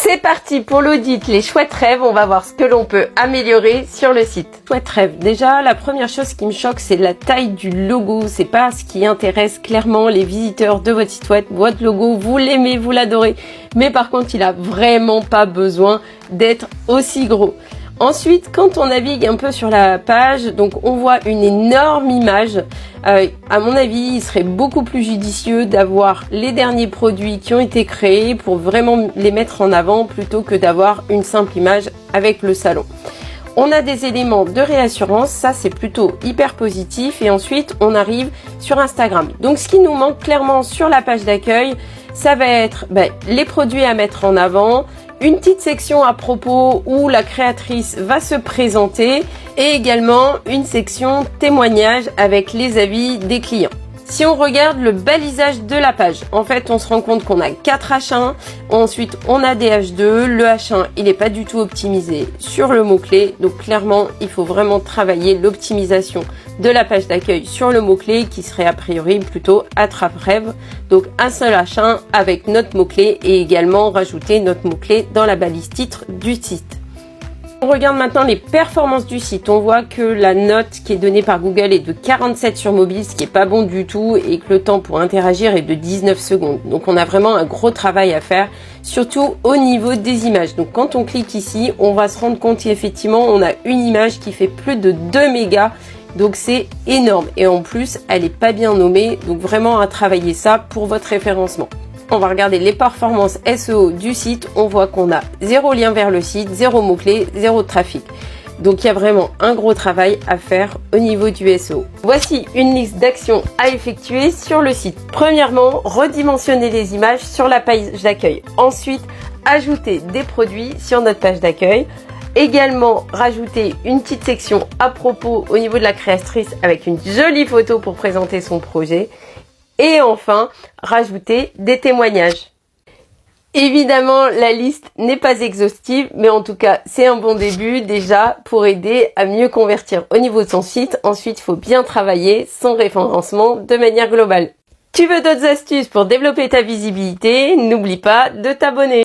C'est parti pour l'audit Les Chouettes Rêves. On va voir ce que l'on peut améliorer sur le site. Chouettes Rêves. Déjà, la première chose qui me choque, c'est la taille du logo. C'est pas ce qui intéresse clairement les visiteurs de votre site web. Votre logo, vous l'aimez, vous l'adorez. Mais par contre, il a vraiment pas besoin d'être aussi gros. Ensuite, quand on navigue un peu sur la page, donc on voit une énorme image. À mon avis, il serait beaucoup plus judicieux d'avoir les derniers produits qui ont été créés pour vraiment les mettre en avant plutôt que d'avoir une simple image avec le salon. On a des éléments de réassurance, ça c'est plutôt hyper positif. Et ensuite, on arrive sur Instagram. Donc ce qui nous manque clairement sur la page d'accueil, ça va être les produits à mettre en avant, une petite section à propos où la créatrice va se présenter et également une section témoignage avec les avis des clients. Si on regarde le balisage de la page, en fait, on se rend compte qu'on a 4 H1, ensuite on a des H2, le H1, il n'est pas du tout optimisé sur le mot-clé, donc clairement, il faut vraiment travailler l'optimisation de la page d'accueil sur le mot-clé qui serait a priori plutôt attrape-rêve, donc un seul H1 avec notre mot-clé et également rajouter notre mot-clé dans la balise titre du site. On regarde maintenant les performances du site. On voit que la note qui est donnée par Google est de 47 sur mobile, ce qui est pas bon du tout, et que le temps pour interagir est de 19 secondes. Donc on a vraiment un gros travail à faire, surtout au niveau des images. Donc quand on clique ici, on va se rendre compte qu'effectivement on a une image qui fait plus de 2 mégas. Donc c'est énorme. Et en plus, elle est pas bien nommée. Donc vraiment à travailler ça pour votre référencement. On va regarder les performances SEO du site. On voit qu'on a 0 lien vers le site, 0 mots-clés, 0 trafic. Donc il y a vraiment un gros travail à faire au niveau du SEO. Voici une liste d'actions à effectuer sur le site. Premièrement, redimensionner les images sur la page d'accueil. Ensuite, ajouter des produits sur notre page d'accueil. Également, rajouter une petite section à propos au niveau de la créatrice avec une jolie photo pour présenter son projet. Et enfin, rajouter des témoignages. Évidemment, la liste n'est pas exhaustive, mais en tout cas, c'est un bon début déjà pour aider à mieux convertir au niveau de son site. Ensuite, il faut bien travailler son référencement de manière globale. Tu veux d'autres astuces pour développer ta visibilité? N'oublie pas de t'abonner.